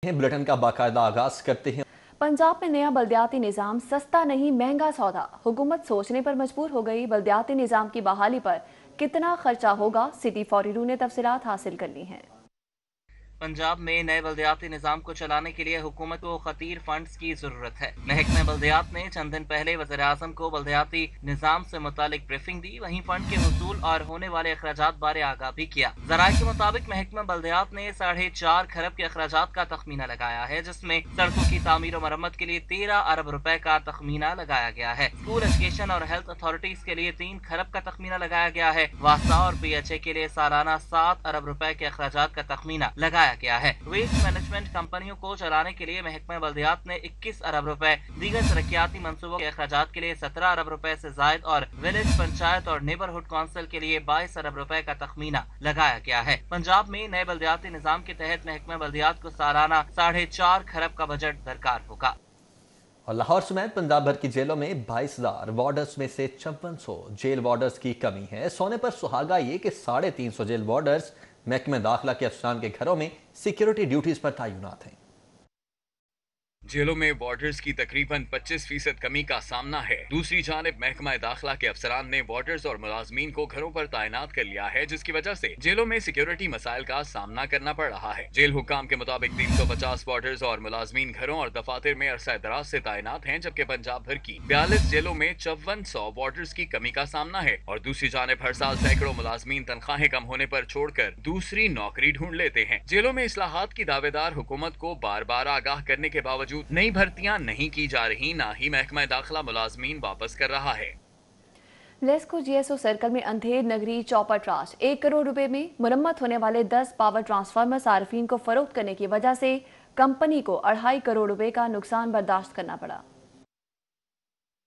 Bulletin का बाकायदा आगाज करते हैं। पंजाब में नया बल्दियाती निज़ाम सस्ता नहीं महंगा सौदा। हुकूमत सोचने पर मजबूर हो गई। बल्दियाती निज़ाम की बहाली पर कितना खर्चा होगा, सिटी 42 ने तफसीलात हासिल कर ली हैं। पंजाब में नए बल्दियाती निज़ाम को चलाने के लिए हुकूमत को खतीर फंड्स की जरूरत है। महकमा बल्दियात ने चंद दिन पहले वज़ीर आज़म को बल्दियाती निज़ाम से मुतालिक ब्रीफिंग दी। वहीं फंड के वसूल और होने वाले अखराजात बारे आगाह भी किया। ज़राए के मुताबिक महकमा बल्दियात ने 4.5 खरब के अखराजात का तखमीना लगाया है, जिसमें सड़कों की तामीर और मरम्मत के लिए 13 अरब रुपए का तखमीना लगाया गया है। स्कूल एजुकेशन और हेल्थ अथॉरिटीज के लिए 3 खरब का तखमीना लगाया गया है। वास्ता और PHA के लिए सालाना 7 अरब रुपए के अखराजात का तखमीना लगाया गया है। वेस्ट मैनेजमेंट कंपनियों को चलाने के लिए महकमा बल्दियात ने 21 अरब रुपए, दीगर तरक्याती मंसूबों के अखराजात के लिए 17 अरब रुपए से जायद और विलेज पंचायत और नेबरहुड काउंसिल के लिए 22 अरब रुपए का तखमीना लगाया गया है। पंजाब में नए बल्दियाती निजाम के तहत महकमा बल्दियात को सालाना 4.5 खरब का बजट दरकार होगा। और लाहौर समेत पंजाब भर की जेलों में 22,000 वार्डर्स में से 5600 जेल वार्डर्स की कमी है। सोने पर सुहागा ये कि 350 जेल वार्डर्स महकमे दाखिला के अफसरान के घरों में सिक्योरिटी ड्यूटीज पर तैनात हैं। जेलों में वार्डर्स की तकरीबन 25% कमी का सामना है। दूसरी जानिब महकमा दाखिला के अफसरान ने वार्डर्स और मुलाजमीन को घरों पर तैनात कर लिया है, जिसकी वजह से जेलों में सिक्योरिटी मसाइल का सामना करना पड़ रहा है। जेल हुक्काम के मुताबिक 350 वार्डर्स और मुलाजमीन घरों और दफातर में अरसा दराज से तैनात हैं, जबकि पंजाब भर की 42 जेलों में 5400 वार्डर्स की कमी का सामना है। और दूसरी जानिब हर साल सैकड़ों मुलाजमीन तनख्वाहें कम होने पर छोड़कर दूसरी नौकरी ढूंढ लेते हैं। जेलों में इस्लाहात की दावेदार हुकूमत को बार बार आगाह करने के बावजूद नई भर्तियां नहीं की जा रही, ना ही महकमा दाखिला मुलाजमीन वापस कर रहा है। लेस्को GSO सर्कल में अंधेर नगरी चौपट राज 1 करोड़ रुपए में मुरम्मत होने वाले 10 पावर ट्रांसफार्मर सार्फिन को फरोख्त करने की वजह से कंपनी को 2.5 करोड़ रुपए का नुकसान बर्दाश्त करना पड़ा।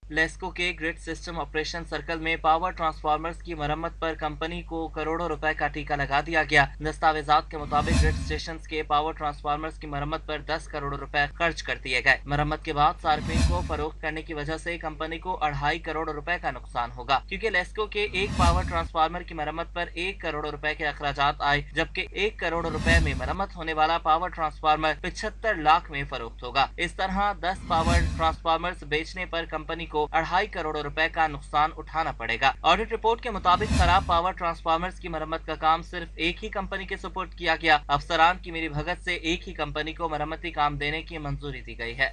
लेस्को के ग्रिड सिस्टम ऑपरेशन सर्कल में पावर ट्रांसफार्मर्स की मरम्मत पर कंपनी को करोड़ों रुपए का टीका लगा दिया गया। दस्तावेजात के मुताबिक ग्रिड स्टेशन के पावर ट्रांसफार्मर्स की मरम्मत पर 10 करोड़ रुपए खर्च कर दिए गए। मरम्मत के बाद सार्फिन को फरोख्त करने की वजह से कंपनी को 2.5 करोड़ रुपए का नुकसान होगा, क्योंकि लेस्को के एक पावर ट्रांसफार्मर की मरम्मत पर 1 करोड़ रुपए के अखराजात आए, जबकि 1 करोड़ रुपए में मरम्मत होने वाला पावर ट्रांसफार्मर 75 लाख में फरोख्त होगा। इस तरह 10 पावर ट्रांसफार्मर्स बेचने पर कंपनी को 2.5 करोड़ रुपए का नुकसान उठाना पड़ेगा। ऑडिट रिपोर्ट के मुताबिक खराब पावर ट्रांसफार्मर्स की मरम्मत का काम सिर्फ एक ही कंपनी के सुपुर्द किया गया। अफसरान की मेरी भगत से एक ही कंपनी को मरम्मती काम देने की मंजूरी दी गई है।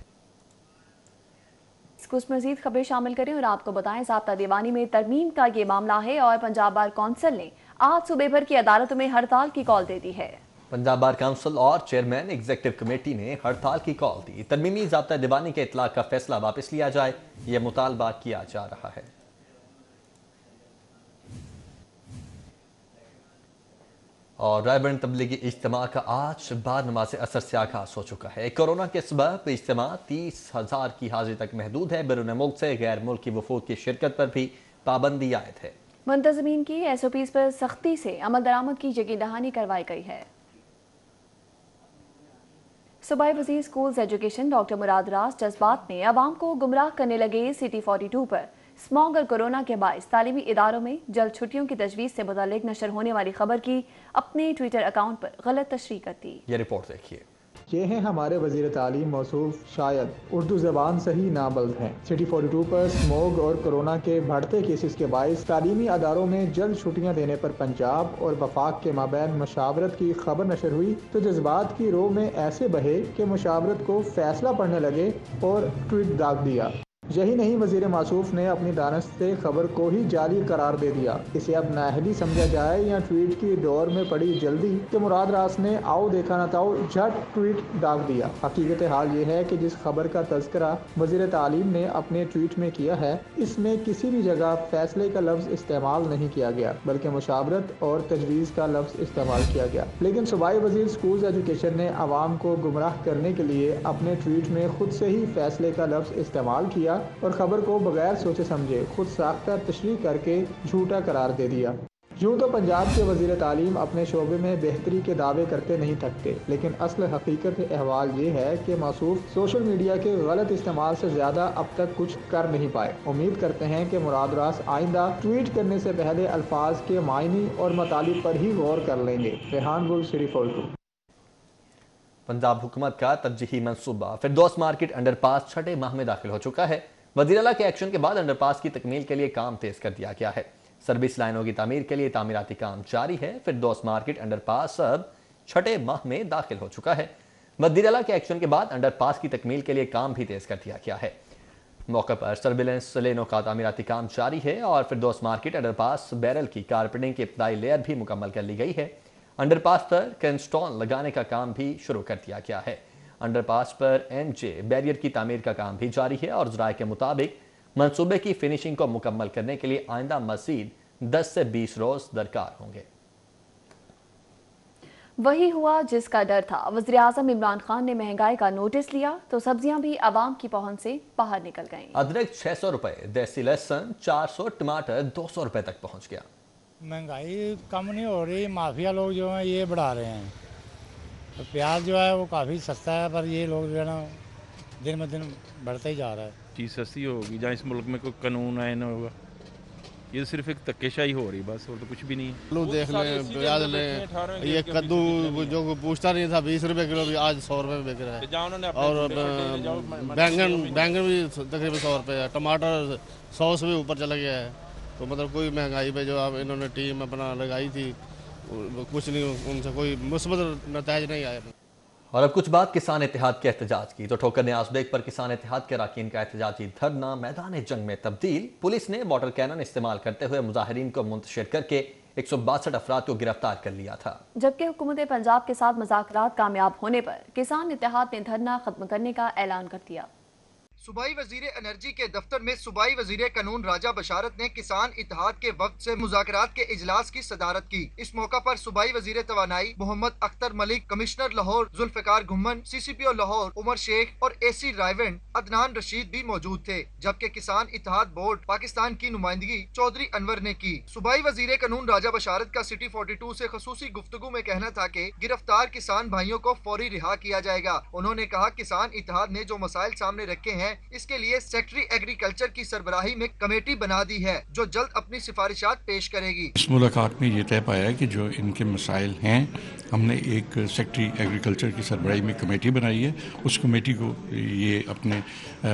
कुछ मजीद खबरें शामिल करें और आपको बताएं, ज़ाब्ता दीवानी में तरमीम का ये मामला है और पंजाब बार काउंसिल ने आज सूबे भर की अदालतों में हड़ताल की कॉल दे दी है। पंजाब बार काउंसिल और चेयरमैन एग्जीक्यूटिव कमेटी ने हड़ताल की कॉल दी। तरमीमी ज़ाब्ता दीवानी के इतलाक का फैसला वापस लिया जाए, यह मुतालबा किया जा रहा है। और रायबरेली तबलीगी इज्तिमा का आज बाद नमाज असर से आगाज हो चुका है। कोरोना के सबब इज्तिमा 30,000 की हाजिरी तक महदूद है। बैरून मुल्क से गैर मुल्की वफूद की शिरकत पर भी पाबंदी आयद है। मुंतज़मीन की SOPs पर सख्ती से अमल दरामद की यकीन दहानी करवाई गई है। सूबाई वज़ीर स्कूल्स एजुकेशन डॉक्टर मुराद राज जज्बात में अवाम को गुमराह करने लगे। सिटी 42 पर स्मॉग और कोरोना के बायस तालीमी इदारों में जल्द छुट्टियों की तजवीज़ से मुतालिक नशर होने वाली खबर की अपने ट्विटर अकाउंट पर गलत तशरीह कर दी। ये रिपोर्ट देखिए। ये हैं हमारे वज़ीर तालीम मौसूफ शायद उर्दू ज़बान से ही नाबल्द हैं। सिटी 42 पर स्मोग और कोरोना के बढ़ते केसेस के बायस तालीमी अदारों में जल्द छुट्टियां देने पर पंजाब और वफाक के माबैन मुशावरत की खबर नशर हुई तो जज्बात की रो में ऐसे बहे कि मुशावरत को फैसला पढ़ने लगे और ट्वीट दाग दिया। यही नहीं, वजीर मासूफ ने अपनी दानस्त से खबर को ही जाली करार दे दिया। इसे अब नाअहली समझा जाए या ट्वीट की दौर में पड़ी जल्दी कि मुराद रास ने आओ देखा न ताओ झट ट्वीट दाग दिया। हकीकत हाल ये है कि जिस खबर का तज़किरा वजीर तालीम ने अपने ट्वीट में किया है, इसमें किसी भी जगह फैसले का लफ्ज़ इस्तेमाल नहीं किया गया, बल्कि मुशावरत और तजवीज़ का लफ्ज़ इस्तेमाल किया गया। लेकिन सूबाई वजीर स्कूल्स एजुकेशन ने आवाम को गुमराह करने के लिए अपने ट्वीट में खुद से ही फैसले का लफ्ज़ इस्तेमाल किया और खबर को बगैर सोचे समझे खुद साख्ता तशरीह करके झूठा करार दे दिया। यूँ तो पंजाब के वज़ीर तालीम अपने शोबे में बेहतरी के दावे करते नहीं थकते, लेकिन असल हकीकत अहवाल ये है कि मासूफ सोशल मीडिया के गलत इस्तेमाल से ज़्यादा अब तक कुछ कर नहीं पाए। उम्मीद करते हैं कि मुराद रास आइंदा ट्वीट करने से पहले अल्फाज के मायने और मतालिब पर ही गौर कर लेंगे। रेहान गुल, सिटी 42। पंजाब हुकूमत का तरजीही मंसूबा फिरदौस मार्केट अंडरपास छठे माह में दाखिल हो चुका है। वज़ीर आला के एक्शन के बाद अंडरपास की तकमील के लिए काम तेज कर दिया गया है। सर्विस लाइनों की तामीर के लिए तामीराती काम जारी है। फिरदौस मार्केट अंडरपास अब छठे माह में दाखिल हो चुका है। वज़ीर आला के एक्शन के बाद अंडरपास की तकमील के लिए काम भी तेज कर दिया गया है। मौके पर सर्विलेंस लेनों का तामीराती काम जारी है और फिरदौस मार्केट अंडरपास बैरल की कारपेटिंग की इब्तदाई लेयर भी मुकम्मल कर ली गई है। अंडरपास पर कैनस्टॉन लगाने का काम भी शुरू कर दिया गया है। अंडरपास पर एनजे बैरियर की तामीर का काम भी जारी है और ज़राए के मुताबिक मंसूबे की फिनिशिंग को मुकम्मल करने के लिए आइंदा मज़ीद 10 से 20 रोज दरकार होंगे। वही हुआ जिसका डर था। वज़ीर आज़म इमरान खान ने महंगाई का नोटिस लिया तो सब्जियां भी आवाम की पहुंच से बाहर निकल गईं। अदरक 600 रुपए, देसी लहसुन 400, टमाटर 200 रुपए तक पहुंच गया। महंगाई कम नहीं हो रही, माफिया लोग जो हैं ये बढ़ा रहे हैं। तो प्याज जो है वो काफ़ी सस्ता है, पर ये लोग जो है ना दिन ब दिन बढ़ता ही जा रहा है। चीज़ सस्ती होगी जहाँ इस मुल्क में कोई कानून आए ना होगा, ये सिर्फ एक धक्केशाही हो रही बस, और तो कुछ भी नहीं है। आलू देख लें, प्याज लें, ये कद्दू जो पूछता नहीं था 20 रुपए किलो भी आज 100 रुपए में बिक रहा है। और बैंगन भी तकरीबन 100 रुपए है। टमाटर 100 से भी ऊपर चला गया है। तो मतलब कोई महंगाई पे जो अब इन्होंने टीम अपना लगाई थी कुछ नहीं, उनसे कोई मुस्बत नतीजा नहीं आया। और अब कुछ बात किसान इत्तेहाद के एहतजाज की। तो ठोकर न्याज बेग पर किसान इत्तेहाद के अरकान का एहतजाजी धरना मैदान जंग में तब्दील। पुलिस ने वाटर कैनन इस्तेमाल करते हुए मुजाहिरीन को मुंतशिर करके 162 अफराद को गिरफ्तार कर लिया था। जबकि हुकूमत पंजाब के साथ मुज़ाकरात कामयाब होने पर किसान इत्तेहाद ने धरना खत्म करने का ऐलान कर दिया। सूबाई वजीर एनर्जी के दफ्तर में सूबाई वजीर कानून राजा बशारत ने किसान इत्तेहाद के वक्त से मुज़ाकरात के इजलास की सदारत की। इस मौका पर सूबाई वजीर तवानाई मोहम्मद अख्तर मलिक, कमिश्नर लाहौर जुल्फिकार घुम्मन, CCPO लाहौर उमर शेख और AC रायवेंड अदनान रशीद भी मौजूद थे। जबकि किसान इत्तेहाद बोर्ड पाकिस्तान की नुमाइंदगी चौधरी अनवर ने की। सूबाई वजीर कानून राजा बशारत का सिटी 42 से खसूसी गुफ्तगू में कहना था कि गिरफ्तार किसान भाइयों को फौरी रिहा किया जाएगा। उन्होंने कहा किसान इत्तेहाद ने जो मसाइल सामने रखे हैं इसके लिए सेक्रेटरी एग्रीकल्चर की सरबराही में कमेटी बना दी है जो जल्द अपनी सिफारिशात पेश करेगी। इस मुलाकात में ये तय पाया कि जो इनके मसाइल हैं, हमने एक सेक्रेटरी एग्रीकल्चर की सरबराही में कमेटी बनाई है। उस कमेटी को ये अपने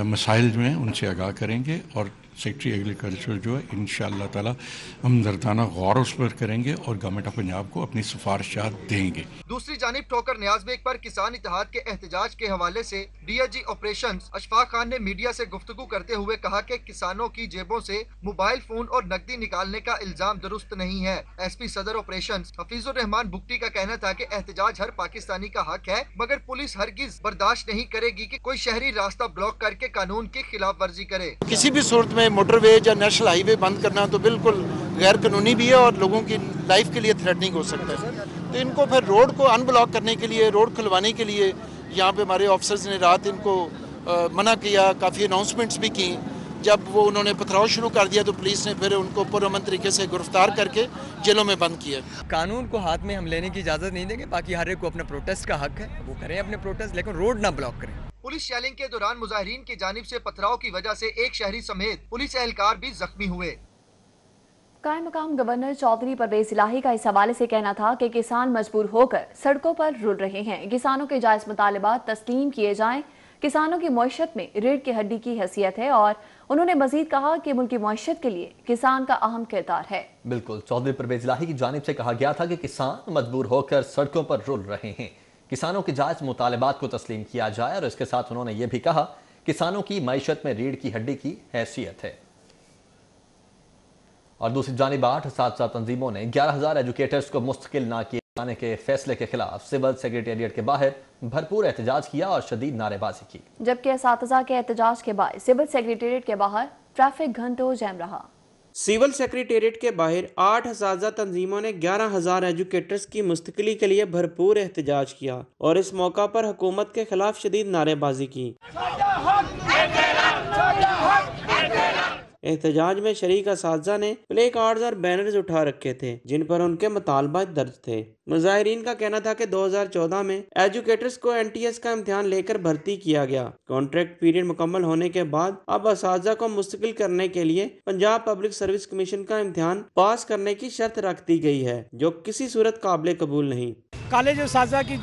मसाइल जो हैं उनसे आगाह करेंगे और सेक्रेटरी एग्रीकल्चर जो है इंशाअल्लाह ताला हम दर्दाना गौर उस पर करेंगे और गवर्नमेंट ऑफ पंजाब को अपनी सिफारिशात देंगे। दूसरी जानिब ठोकर न्याज बेग पर किसान इत्तेहाद के एहतजाज के हवाले से DIG ऑपरेशंस अशफाक खान ने मीडिया से गुफ्तगू करते हुए कहा कि किसानों की जेबों से मोबाइल फोन और नकदी निकालने का इल्जाम दुरुस्त नहीं है। SP सदर ऑपरेशंस हफीजुर रहमान बुगटी का कहना था कि एहतजाज हर पाकिस्तानी का हक है, मगर पुलिस हरगिज बर्दाश्त नहीं करेगी कि कोई शहरी रास्ता ब्लॉक करके कानून की खिलाफ वर्जी करे। किसी भी सूरत में मोटरवे या नेशनल हाईवे बंद करना तो बिल्कुल गैर कानूनी भी है और लोगों की लाइफ के लिए थ्रेटनिंग हो सकता है। तो इनको फिर रोड को अनब्लॉक करने के लिए, रोड खुलवाने के लिए यहाँ पे हमारे ऑफिसर्स ने रात इनको मना किया, काफ़ी अनाउंसमेंट्स भी की। जब वो उन्होंने पथराव शुरू कर दिया तो पुलिस ने फिर उनको पुरअमन तरीके से गिरफ्तार करके जेलों में बंद किया। कानून को हाथ में हम लेने की इजाज़त नहीं देंगे। बाकी हर एक को अपने प्रोटेस्ट का हक है, वो करें अपने प्रोटेस्ट, लेकिन रोड ना ब्लॉक करें। पुलिस शेलिंग के दौरान मुजाहिरीन की जानिब से पथराव की वजह से एक शहरी समेत पुलिस एहलकार भी जख्मी हुए। कायम मकाम गवर्नर चौधरी परवेज इलाही का इस हवाले से कहना था कि किसान मजबूर होकर सड़कों पर रुल रहे हैं। किसानों के जायज मुतालिबात तस्लीम किए जाएं। किसानों की मईशत में रीढ़ की हड्डी की हैसियत है और उन्होंने मजीद कहा कि मुल्क की मईशत के लिए किसान का अहम किरदार है। बिल्कुल, चौधरी परवेज इलाही की जानिब से कहा गया था कि किसान मजबूर होकर सड़कों पर रुल रहे हैं। किसानों के जायज मुतालिबात को तस्लीम किया जाए और इसके साथ उन्होंने ये भी कहा किसानों की मईशत में रीढ़ की हड्डी की हैसियत है। और दूसरी जानिब 8 साथ तंजीमों ने 11,000 एजुकेटर्स को मुस्तकिल ना किए जाने के फैसले के खिलाफ सिविल सेक्रेटेरिएट के बाहर भरपूर एहतजाज किया और शदीद नारेबाजी की। जबकि असातिज़ा के एहतजाज के बाद सिविल सेक्रेटेरिएट के बाहर ट्रैफिक घंटों जैम रहा। सिविल सेक्रेटेरिएट के बाहर 8 असातिज़ा तंजीमों ने 11,000 एजुकेटर्स की मुस्तकिली के लिए भरपूर एहतजाज किया और इस मौका पर हुकूमत के खिलाफ शदीद नारेबाजी की। एहतजाज में शरीक असातिज़ा ने प्ले कार्ड्स और बैनर्स उठा रखे थे जिन पर उनके मुतालबात दर्ज थे। मुजाहिरीन का कहना था कि 2014 में एजुकेटर्स को NTS का इम्तिहान लेकर भर्ती किया गया। कॉन्ट्रैक्ट पीरियड मुकम्मल होने के बाद अब असातिज़ा को मुस्तकिल करने के लिए पंजाब पब्लिक सर्विस कमीशन का इम्तिहान पास करने की शर्त रख दी गई है, जो किसी सूरत काबिल कबूल नहीं। कॉलेज असातिज़ा की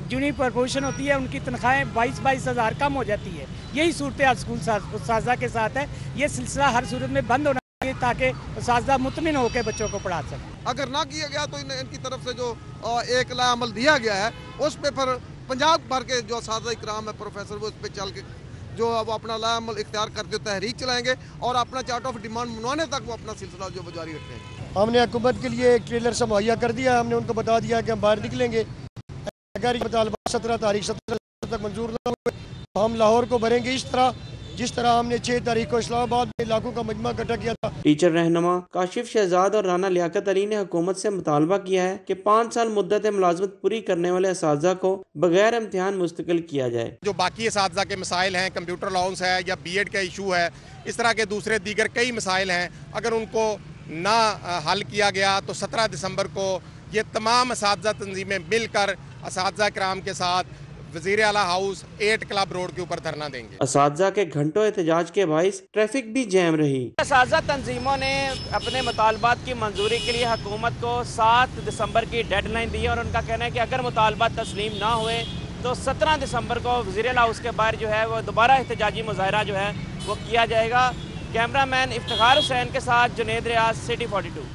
जूनी प्रपोर्शन होती है, उनकी तनख्वाहें 22-22 हज़ार कम हो जाती है। यही सूरत हाल स्कूल असातिज़ा के साथ है। ये सिलसिला हर सूरत में बंद होना चाहिए ताकि असातिज़ा मुतमिन होकर बच्चों को पढ़ा सकें। अगर ना किया गया तो इनकी तरफ से जो एक लाअमल दिया गया है उस पे फिर पंजाब भर के जो असातिज़ा इकराम है प्रोफेसर वो उस पर चल के जो अब अपना लाअमल इख्तियार करके तहरीक चलाएंगे और अपना चार्ट ऑफ डिमांड मनवाने तक वो अपना सिलसिला जो जारी रखेंगे। हमने हुकूमत के लिए एक ट्रेलर से मुहैया कर दिया। हमने उनको बता दिया कि हम बाहर निकलेंगे। अगर ये मुतालबा 17 तारीख तक मंजूर न हुए तो हम लाहौर को भरेंगे इस तरह जिस तरह हमने 6 तारीख को इस्लामाबाद में इलाकों का मजमा इकट्ठा किया था। टीचर रहनुमा काशिफ शहजाद और राना लियाकत अली ने हुकूमत से मुतालबा किया है कि 5 साल मुद्दत मुलाजमत पूरी करने वाले असातिज़ा को बगैर इम्तिहान मुस्तकिल किया जाए। जो बाकी असातिज़ा के मसाइल हैं, कंप्यूटर अलाउंस है या BEd का इशू है, इस तरह के दूसरे दीगर कई मसाइल हैं, अगर उनको ना हल किया गया तो 17 दिसंबर को ये तमाम असातिज़ा तंजीमें मिलकर असातिज़ा कराम के साथ वज़ीर आला हाउस 8 क्लब रोड के ऊपर धरना देंगे। असातिज़ा के घंटों एहतजाज के बाइस ट्रैफिक भी जैम रही। असातिज़ा तंजीमों ने अपने मुतालबात की मंजूरी के लिए हुकूमत को 7 दिसंबर की डेडलाइन दी है और उनका कहना है कि अगर मुतालबात तस्लीम ना हुए तो 17 दिसंबर को वज़ीर आला हाउस के बाहर जो है वो दोबारा एहतजाजी मुजाहरा जो है वो किया जाएगा। कैमरामैन इफ्तिखार हुसैन के साथ जुनेद रियाज, सिटी 42।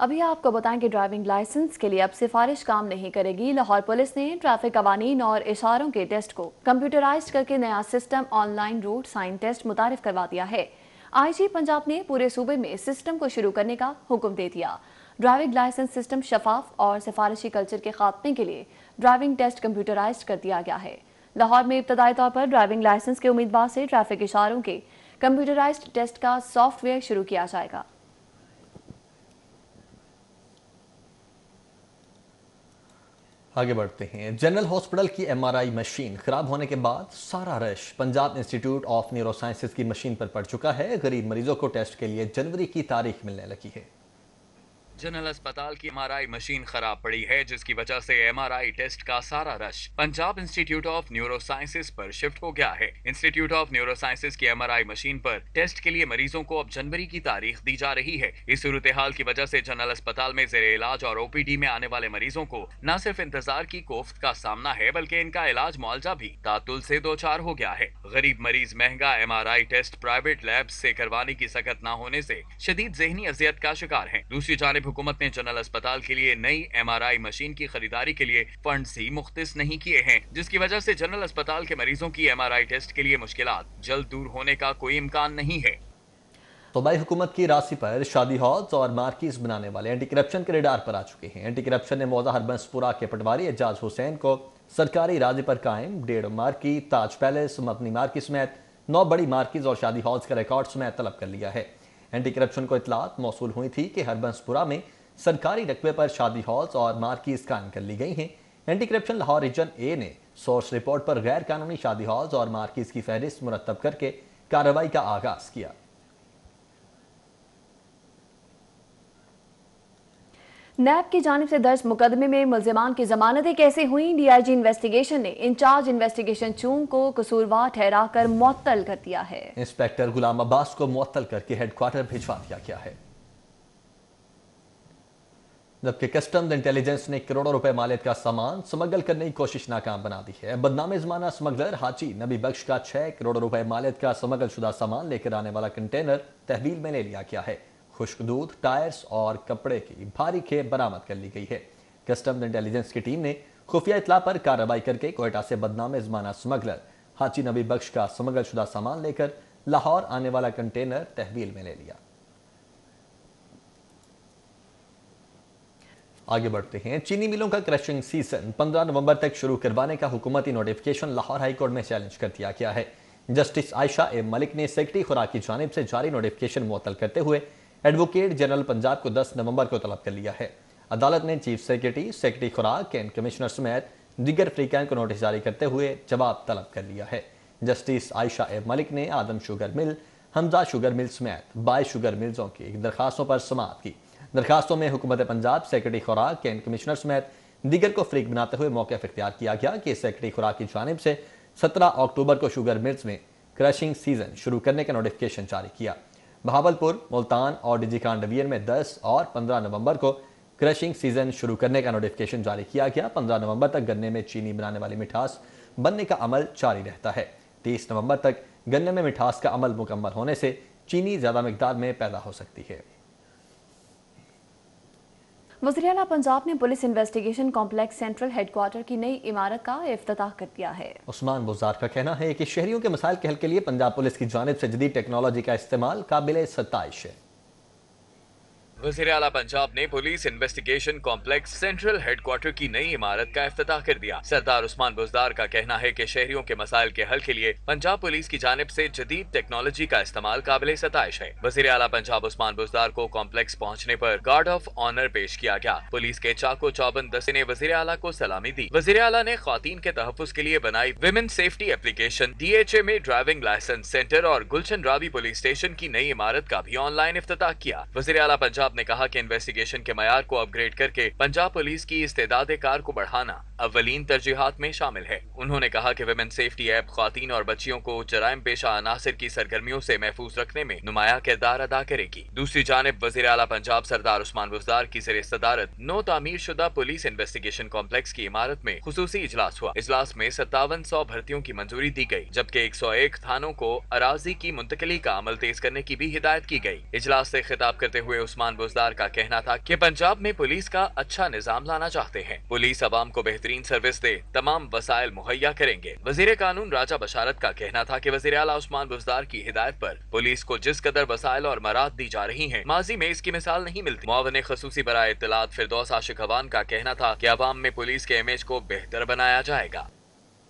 अभी आपको बताएं कि ड्राइविंग लाइसेंस के लिए अब सिफारिश काम नहीं करेगी। लाहौर पुलिस ने ट्रैफिक कवानीन और इशारों के टेस्ट को कंप्यूटराइज्ड करके नया system online route sign test मुतारिफ करवा दिया है। IG पंजाब ने पूरे सूबे में सिस्टम को शुरू करने का हुक्म दे दिया। ड्राइविंग लाइसेंस सिस्टम शफाफ और सिफारिशी कल्चर के खात्मे के लिए ड्राइविंग टेस्ट कंप्यूटराइज्ड कर दिया गया है। लाहौर में इब्तदाई तौर पर ड्राइविंग लाइसेंस के उम्मीदवार से ट्रैफिक इशारों के कंप्यूटराइज्ड टेस्ट का सॉफ्टवेयर शुरू किया जाएगा। आगे बढ़ते हैं। जनरल हॉस्पिटल की MRI मशीन खराब होने के बाद सारा rush Punjab institute of neuro sciences की मशीन पर पड़ चुका है। गरीब मरीजों को टेस्ट के लिए जनवरी की तारीख मिलने लगी है। जनरल अस्पताल की MRI मशीन खराब पड़ी है, जिसकी वजह से MRI टेस्ट का सारा rush Punjab institute of neuro sciences पर शिफ्ट हो गया है। इंस्टीट्यूट ऑफ न्यूरो साइंसेज की MRI मशीन पर टेस्ट के लिए मरीजों को अब जनवरी की तारीख दी जा रही है। इस सूरत हाल की वजह से जनरल अस्पताल में ज़ेरे इलाज और OPD में आने वाले मरीजों को न सिर्फ इंतजार की कोफ्त का सामना है, बल्कि इनका इलाज मुआवजा भी तातुल से दो चार हो गया है। गरीब मरीज महंगा MRI टेस्ट प्राइवेट लैब से करवाने की सकत न होने से शदीद ज़हनी अजियत का शिकार है। दूसरी जानिब हुकूमत ने जनरल अस्पताल के लिए नई MRI मशीन की खरीदारी के लिए फंड्स ही मुख्तिस नहीं किए हैं, जिसकी वजह से जनरल अस्पताल के मरीजों की MRI टेस्ट के लिए मुश्किलात जल्द दूर होने का कोई इम्कान नहीं है। सूबाई हुकूमत की राशि पर शादी हॉल्स और मार्किज बनाने वाले एंटी करप्शन के रेडार पर आ चुके हैं। एंटी करप्शन ने मौजा हरबंसपुरा के पटवारी एजाज हुसैन को सरकारी राजे पर कायम 1.5 मार्की, ताज पैलेस, मदनी मार्की समेत 9 बड़ी मार्किज और शादी हॉल्स का रिकॉर्ड समेत तलब कर लिया है। एंटी करप्शन को इतलात मौसूल हुई थी कि हरबंसपुरा में सरकारी रकबे पर शादी हॉल्स और मार्कीज कायम कर ली गई हैं। Anti corruption Lahore region A ने सोर्स रिपोर्ट पर गैर कानूनी शादी हॉल्स और मार्कीज की फहरिस्त मुरतब करके कार्रवाई का आगाज किया। नैब की जानिब से दर्ज मुकदमे में मुल्जिमान की जमानतें कैसे हुई? DIG इन्वेस्टिगेशन ने इंचार्ज इन्वेस्टिगेशन चूंग को कसूरवार ठहरा कर मुअत्तल कर दिया है। इंस्पेक्टर गुलाम अब्बास को मुअत्तल करके हेडक्वार्टर भिजवा दिया गया है, जबकि कस्टम्स इंटेलिजेंस ने करोड़ों रुपए मालियत का सामान स्मगल करने की कोशिश नाकाम बना दी है। बदनाम जमाना स्मगलर हाजी नबी बख्श का 6 करोड़ रुपए मालियत का स्मगल शुदा सामान लेकर आने वाला कंटेनर तहवील में ले लिया गया है। खुश्क दूध, टायर्स और कपड़े की भारी खेप बरामद कर ली गई है। कस्टम्स इंटेलिजेंस की टीम ने खुफिया इतला पर कार्रवाई करके कोयटा से बदनाम जमाना स्मगलर हाजी नबी बख्श का स्मगल शुदा सामान लेकर लाहौर आने वाला कंटेनर तहवील में ले लिया। आगे बढ़ते हैं। चीनी मिलों का क्रशिंग सीजन 15 नवंबर तक शुरू करवाने का हुकूमती नोटिफिकेशन लाहौर हाईकोर्ट में चैलेंज कर दिया गया है। जस्टिस आयशा ए मलिक ने सेक्रेटरी खुराक की जानिब से जारी नोटिफिकेशन मुअत्तल करते हुए एडवोकेट जनरल पंजाब को 10 नवंबर को तलब कर लिया है। अदालत ने चीफ सेक्रेटरी, सेक्रेटरी खुराक एंड कमिश्नर समेत दीगर फ्रीकैन को नोटिस जारी करते हुए जवाब तलब कर लिया है। जस्टिस आयशा ए मलिक ने Adam sugar mill, Hamza sugar mill समेत 22 शुगर मिल्सों की दरखास्तों पर समाअत की, दरखास्तों में हुकूमत पंजाब, सेक्रेटरी खुराक, कैंट कमिश्नर समेत दीगर को फरीक बनाते हुए मौके इख्तियार किया गया कि सेक्रेटरी खुराक की जानिब से 17 अक्टूबर को शुगर मिल्स में क्रशिंग सीजन शुरू करने का नोटिफिकेशन जारी किया। बहावलपुर, मुल्तान और डीजी खान डिवीजन में 10 और 15 नवंबर को क्रशिंग सीजन शुरू करने का नोटिफिकेशन जारी किया गया। 15 नवंबर तक गन्ने में चीनी बनाने वाली मिठास बनने का अमल जारी रहता है। 30 नवंबर तक गन्ने में मिठास का अमल मुकम्मल होने से चीनी ज्यादा मिकदार में पैदा हो सकती है। वज़ीर आला पंजाब ने police investigation complex central headquarter की नई इमारत का इफ्तिताह कर दिया है। उस्मान बुज़दार का कहना है कि शहरियों के मसाइल के हल के लिए पंजाब पुलिस की जानिब से जदीद टेक्नोलॉजी का इस्तेमाल काबिल सताइश है। वज़ीर आला पंजाब ने police investigation complex central headquarter की नई इमारत का इफ्तिताह कर दिया। सरदार उस्मान बुज़दार का कहना है कि शहरियों के मसाइल के हल के लिए पंजाब पुलिस की जानिब से जदीद टेक्नोलॉजी का इस्तेमाल काबिल सताइश है। वज़ीर आला पंजाब उस्मान बुज़दार को कॉम्प्लेक्स पहुँचने पर गार्ड ऑफ ऑनर पेश किया गया। पुलिस के चाको चौबंद दस्ते ने वज़ीर आला को सलामी दी। वज़ीर आला ने ख्वातीन के तहफ़्फ़ुज़ के लिए बनाई विमेन सेफ्टी एप्लीकेशन, DHA में ड्राइविंग लाइसेंस सेंटर और गुलशन रावी पुलिस स्टेशन की नई इमारत का भी ऑनलाइन इफ्तिताह किया। वज़ीर आला पंजाब ने कहा कि इन्वेस्टिगेशन के मयार को अपग्रेड करके पंजाब पुलिस की इस्तेदाद कार को बढ़ाना अव्वलीन तरजीहात में शामिल है। उन्होंने कहा कि विमेन सेफ्टी ऐप ख्वातीन और बच्चियों को जराइम पेशा अनासिर की सरगर्मियों से महफूज रखने में नुमाया किरदार अदा करेगी। दूसरी जानिब वज़ीर आला पंजाब सरदार उस्मान बुज़दार की ज़ेर सदारत नो तामीर शुदा पुलिस इन्वेस्टिगेशन कॉम्प्लेक्स की इमारत में खुसूसी इजलास हुआ। इजलास में 5700 भर्तियों की मंजूरी दी गई, जबकि 101 थानों को अराजी की मुंतकिली का अमल तेज करने की भी हिदायत की गई। इजलास से खिताब करते हुए उस्मान बुज़दार का कहना था कि पंजाब में पुलिस का अच्छा निजाम लाना चाहते हैं। पुलिस अवाम को बेहतरीन सर्विस दे, तमाम वसाइल मुहैया करेंगे। वजीर कानून राजा बशारत का कहना था कि वजीर आला उस्मान बुज़दार की हिदायत पर पुलिस को जिस कदर वसाइल और मराद दी जा रही हैं, माजी में इसकी मिसाल नहीं मिलती। मुआवन खसूसी बराए इत्तलात फिरदौस आशिक अवान का कहना था कि अवाम में पुलिस के इमेज को बेहतर बनाया जाएगा।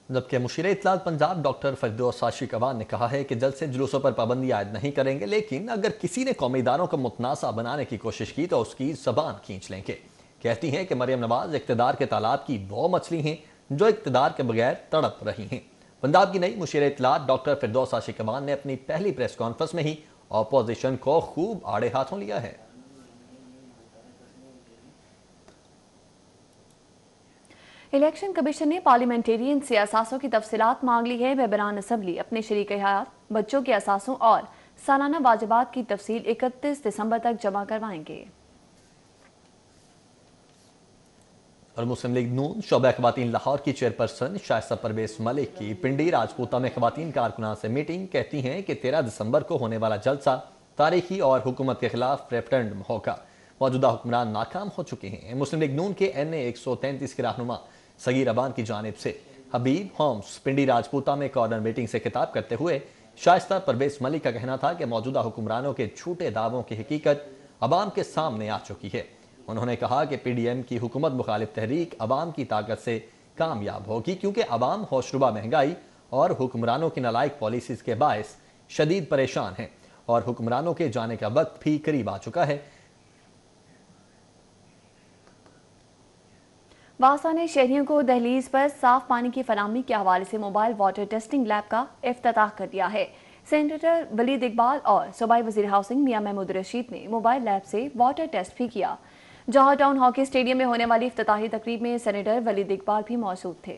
जबकि मुशीर इत्तलात पंजाब डॉक्टर फिरदौस आशिक अवान ने कहा है कि जल्द से जुलूसों पर पाबंदी आयद नहीं करेंगे, लेकिन अगर किसी ने कौमी इदारों को मुतनासा बनाने की कोशिश की तो उसकी जबान खींच लेंगे। कहती हैं कि मरियम नवाज इक़्तिदार के तालाब की वो मछली हैं जो इक़्तिदार के बगैर तड़प रही हैं। पंजाब की नई मुशीर इत्तलात डॉक्टर फिरदौस आशिक अवान ने अपनी पहली प्रेस कॉन्फ्रेंस में ही अपोजिशन को खूब आड़े हाथों लिया है। इलेक्शन कमीशन ने पार्लियामेंटेरियन से असासों की तफसीलात मांग ली है। मेंबरान असम्बली अपने शरीक हयात बच्चों के असासों और सालाना वाजिबात की तफसील 31 दिसंबर तक जमा करवाएंगे। और मुस्लिम लीग नून शोबा ख़वातीन लाहौर की चेयरपर्सन शाइस्ता परवेज मलिक की पिंडी राजपूता में ख़वातीन कारकुनान से मीटिंग। कहती हैं कि 13 दिसंबर को होने वाला जलसा तारीखी और हुकूमत के खिलाफ रेफरेंडम होगा। मौजूदा हुक्मरान नाकाम हो चुके हैं। मुस्लिम लीग नून के NA 133 के रहनुमा सगीर अबान की जानिब से हबीब होम्स पिंडी राजपूता में कॉर्नर मीटिंग से खिताब करते हुए शाइस्ता परवेज मलिक का कहना था कि मौजूदा हुक्मरानों के झूठे दावों की हकीकत अवाम के सामने आ चुकी है। उन्होंने कहा कि PDM की हुकूमत मुखालिफ तहरीक अवाम की ताकत से कामयाब होगी, क्योंकि अवाम होशरुबा महंगाई और हुक्मरानों की नालायक पॉलिसीज के बायस शदीद परेशान हैं और हुक्मरानों के जाने का वक्त भी करीब आ चुका है। वासा ने शहरियों को दहलीज पर साफ पानी की फराहमी के हवाले से मोबाइल वाटर टेस्टिंग लैब का इफ्तिताह कर दिया है। सेनेटर वलीद इकबाल और सूबाई वजीर हाउसिंग मियां महमूद रशीद ने मोबाइल लैब से वाटर टेस्ट भी किया। जौहर टाउन हॉकी स्टेडियम में होने वाली इफ्तिताही तकरीब में सेनेटर वलीद इकबाल भी मौजूद थे।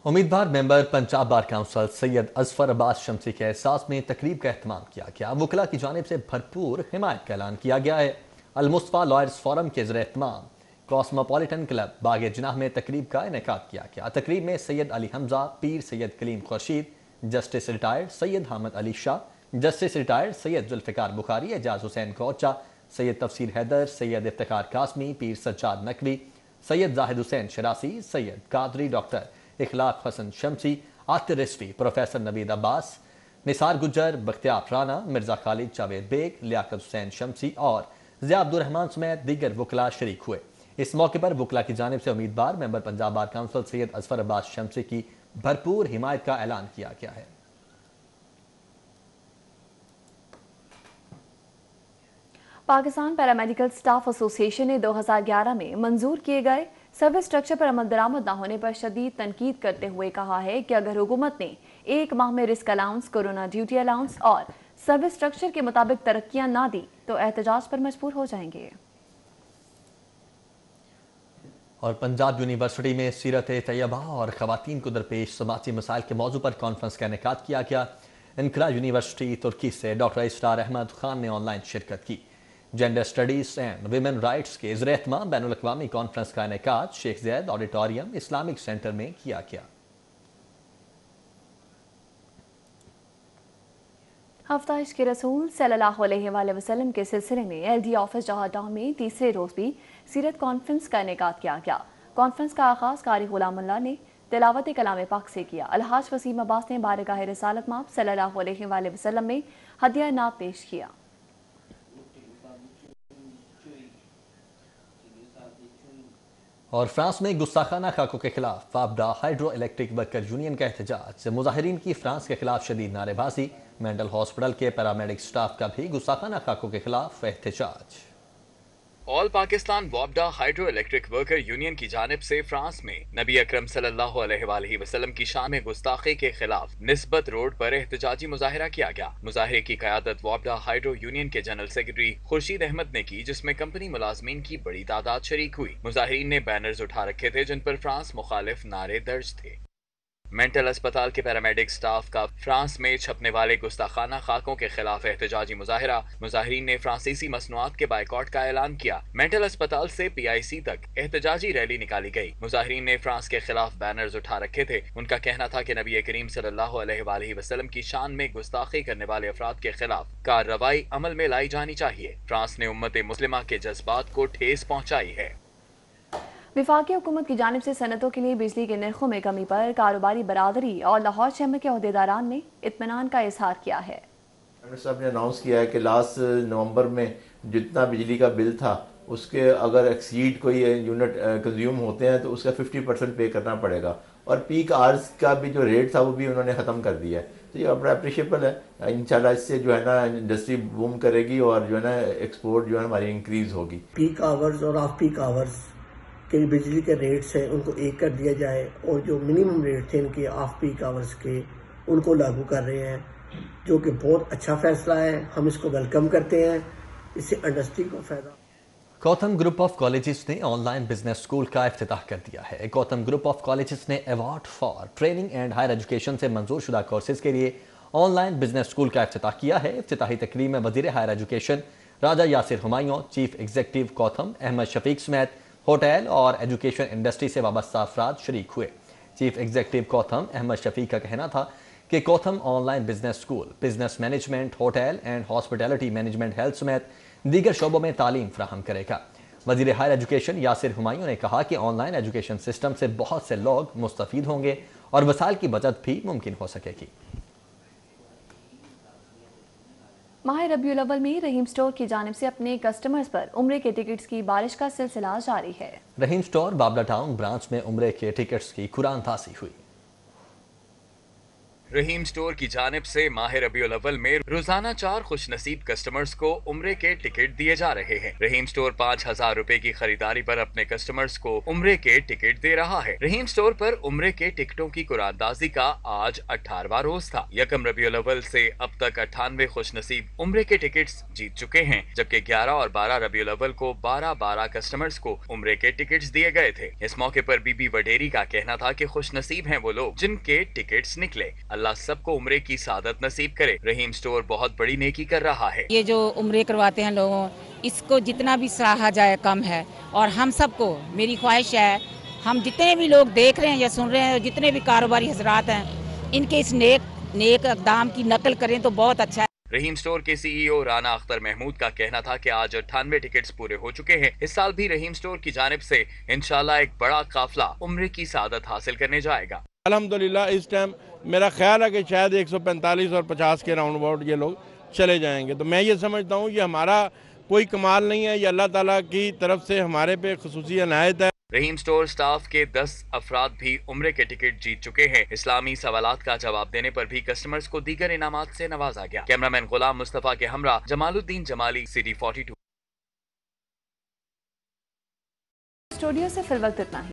उम्मीदवार member Punjab bar council Syed Azfar Abbas Shamsi के एहसास में तकरीब का एहतमाम किया गया। वकला की जानिब से भरपूर हिमायत का ऐलान किया गया है। अल-मुस्तफा लॉयर्स फोरम के ज़रिए एहतमाम कॉस्मोपॉलिटन क्लब बाग जिनाह में तकरीब का इनेकाद किया गया। तकरीब में Syed Ali Hamza, Pir Syed Kaleem Khurshid, justice retired Syed Hamid Ali Shah, justice retired Syed Zulfiqar Bukhari, Ejaz Hussain Gaucha, Syed Tafseer Haider, Syed Iftikhar Qasmi, Pir Sajjad Naqvi, Syed Zahid Hussain Sharasi, Syed Qadri, doctor Ikhlaq Hasan Shamsi, Aatir Rizvi, professor Naveed Abbas, Nisar Gujjar, Bakhtiar Rana, Mirza Khalid, Javed Baig, Liaquat Hussain Shamsi और ज़िया अब्दुल रहमान समेत दीगर वकला शरीक हुए। इस मौके पर वकला की जानिब से उम्मीदवार member Punjab bar council Syed Azfar Abbas Shamsi की भरपूर हिमायत का ऐलान किया गया है। पाकिस्तान पैरामेडिकल स्टाफ एसोसिएशन ने 2011 में मंजूर किए गए सर्विस स्ट्रक्चर पर अमल दरामद न होने पर शदीद तनकीद करते हुए कहा है कि अगर हुकूमत ने 1 माह में risk allowance, corona duty allowance और सर्विस स्ट्रक्चर के मुताबिक तरक्कियां ना दी तो एहतजाज पर मजबूर हो जाएंगे। और पंजाब यूनिवर्सिटी में सीरत तैयबा और खवातीन को दरपेश समाजी मसाइल के मौजू पर कॉन्फ्रेंस का इनेकाद किया गया। इनकरा यूनिवर्सिटी तुर्की से डॉक्टर इसरार अहमद खान ने ऑनलाइन शिरकत की। Gender studies and women rights के ज़ेर-ए-एहतमाम बैनुल-अक़वामी कॉन्फ्रेंस का इनेकाद शेख ज़ैद ऑडिटोरियम इस्लामिक सेंटर में किया गया। हफ्ताइश के रसूल सल्लल्लाहु अलैहि वसल्लम के सिलसिले में LD ऑफिस जवाहर टाउन में तीसरे रोज भी सीरत कॉन्फ्रेंस का इनेकाद किया गया। कॉन्फ्रेंस का आगाज कारी गुलामुल्लाह ने तिलावत कलाम पाक से किया। अलहाज वसीम अब्बास ने बारगाह रिसालत माब सल्लल्लाहु अलैहि वसल्लम में हदिया नात पेश किया। और फ्रांस में गुस्ताखाना खाकों के खिलाफ वापडा हाइड्रो इलेक्ट्रिक वर्कर यूनियन का एहतजाज। मुजाहिरीन की फ्रांस के खिलाफ शदीद नारेबाजी। मेंटल हॉस्पिटल के पैरामेडिक स्टाफ का भी गुस्ताखाना खाकों के खिलाफ एहतजाज। ऑल पाकिस्तान वापडा हाइड्रो इलेक्ट्रिक वर्कर यूनियन की जानिब से फ्रांस में नबी अकरम सल्लल्लाहु अलैहि वसल्लम की शान में गुस्ताखी के खिलाफ निस्बत रोड पर एहतजाजी मुजाहिरा किया गया। मुजाहिरे की क़यादत वापडा हाइड्रो यूनियन के जनरल सेक्रेटरी खुर्शीद अहमद ने की, जिसमें कंपनी मुलाजमीन की बड़ी तादाद शरीक हुई। मुजाहिरीन ने बैनर्स उठा रखे थे जिन पर फ्रांस मुखालिफ नारे दर्ज थे। मेंटल अस्पताल के पैरामेडिक स्टाफ का फ्रांस में छपने वाले गुस्ताखाना खाकों के खिलाफ एहतजाजी मुजाहिरा। मुजाहिरीन ने फ्रांसीसी मसनूआत के बाइकॉट का ऐलान किया। मेंटल अस्पताल से PIC तक एहतजाजी रैली निकाली गई। मुजाहिरीन ने फ्रांस के खिलाफ बैनर्स उठा रखे थे। उनका कहना था कि नबी करीम सल्लल्लाहु अलैहि वसल्लम की शान में गुस्ताखी करने वाले अफराद के खिलाफ कार्रवाई अमल में लाई जानी चाहिए। फ्रांस ने उम्मत मुस्लिमा के जज्बात को ठेस पहुंचाई है। विफाकी हुकूमत की जानिब से सनतों के लिए बिजली के नरखों में कमी पर कारोबारी बरादरी और लाहौर शहर के अहदेदारान ने इत्मीनान का इजहार किया है। साहब ने अनाउंस किया है कि लास्ट नवंबर में जितना बिजली का बिल था उसके अगर एक्सीड कोई यूनिट कंज्यूम होते हैं तो उसका 50% पे करना पड़ेगा। और पीक आवर्स का भी जो रेट था वो भी उन्होंने ख़त्म कर दिया है। तो ये बड़ा अप्रिशिएबल है। इंशाल्लाह इससे जो है ना इंडस्ट्री बूम करेगी और जो है ना एक्सपोर्ट जो है हमारी इंक्रीज होगी। पीक आवर्स और ऑफ पीक आवर्स के बिजली के रेट्स हैं उनको एक कर दिया जाए और जो मिनिमम रेट थे इनके ऑफ पीक आवर्स के उनको लागू कर रहे हैं, जो कि बहुत अच्छा फैसला है। हम इसको वेलकम करते हैं, इससे इंडस्ट्री को फायदा। गौतम ग्रुप ऑफ कॉलेजेस ने ऑनलाइन बिजनेस स्कूल का इफ्तिताह कर दिया है। गौतम ग्रुप ऑफ कॉलेजेस ने award for training and higher education से मंजूर शुदा कोर्सेज के लिए ऑनलाइन बिजनेस स्कूल का इफ्तिताह किया है। इफ्तिताही तकरीब में वजीर हायर एजुकेशन राजा यासिर हुमायूं, चीफ एग्जीक्यूटिव गौतम, अहमद शफीक समेत होटल और एजुकेशन इंडस्ट्री से वाबस्ता अफराद शरीक हुए। चीफ एग्जीक्यूटिव गौतम अहमद शफीक का कहना था कि Gautam online business school business management, hotel and hospitality management, health समेत दीगर शोबों में तालीम फराहम करेगा। वजीर हायर एजुकेशन यासिर हुमायूं ने कहा कि ऑनलाइन एजुकेशन सिस्टम से बहुत से लोग मुस्तफीद होंगे और वसाइल की बचत भी मुमकिन हो सकेगी। माह रबीउल अव्वल में रहीम स्टोर की जानिब से अपने कस्टमर्स पर उम्रे के टिकट्स की बारिश का सिलसिला जारी है। रहीम स्टोर बाबला टाउन ब्रांच में उम्रे के टिकट्स की कुरानतासी हुई। रहीम स्टोर की जानिब से माह रबीउल अव्वल में रोजाना 4 खुशनसीब कस्टमर्स को उम्रे के टिकट दिए जा रहे हैं। रहीम स्टोर 5000 रुपए की खरीदारी पर अपने कस्टमर्स को उम्रे के टिकट दे रहा है। रहीम स्टोर पर उम्रे के टिकटों की कुरानदाजी का आज 18वां रोज था। यकम रबीउल अव्वल से अब तक 98 खुशनसीब उम्रे के टिकट्स जीत चुके हैं, जबकि 11 और 12 रबीउल अव्वल को 12 कस्टमर्स को उम्रे के टिकट्स दिए गए थे। इस मौके पर बीबी वडेरी का कहना था कि खुशनसीब हैं वो लोग जिनके टिकट्स निकले। अल्लाह सबको उम्रे की सादत नसीब करे। रहीम स्टोर बहुत बड़ी नेकी कर रहा है। ये जो उम्रे करवाते हैं लोगों, इसको जितना भी सराहा जाए कम है। और हम सबको मेरी ख्वाहिश है, हम जितने भी लोग देख रहे हैं या सुन रहे हैं, जितने भी कारोबारी हजरात हैं, इनके इस नेक इक़दाम की नकल करें तो बहुत अच्छा है। रहीम स्टोर के CEO राना अख्तर महमूद का कहना था कि आज 98 टिकट्स पूरे हो चुके हैं। इस साल भी रहीम स्टोर की जानिब से इंशाल्लाह एक बड़ा काफिला उम्रे की सादत हासिल करने जाएगा। अल्हम्दुलिल्लाह इस टाइम मेरा ख्याल है कि शायद 145 और 50 के राउंड अबाउट ये लोग चले जाएंगे। तो मैं ये समझता हूँ कि हमारा कोई कमाल नहीं है, ये अल्लाह ताला की तरफ से हमारे पे खुसूसी अनायत है। रहीम स्टोर स्टाफ के 10 अफराद भी उम्रे के टिकट जीत चुके हैं। इस्लामी सवालात का जवाब देने पर भी कस्टमर्स को दीगर इनामात से नवाजा गया। कैमरामैन गुलाम मुस्तफा के हमरा जमालुद्दीन जमाली, सिटी 42। स्टूडियो से फिल वक्त इतना ही।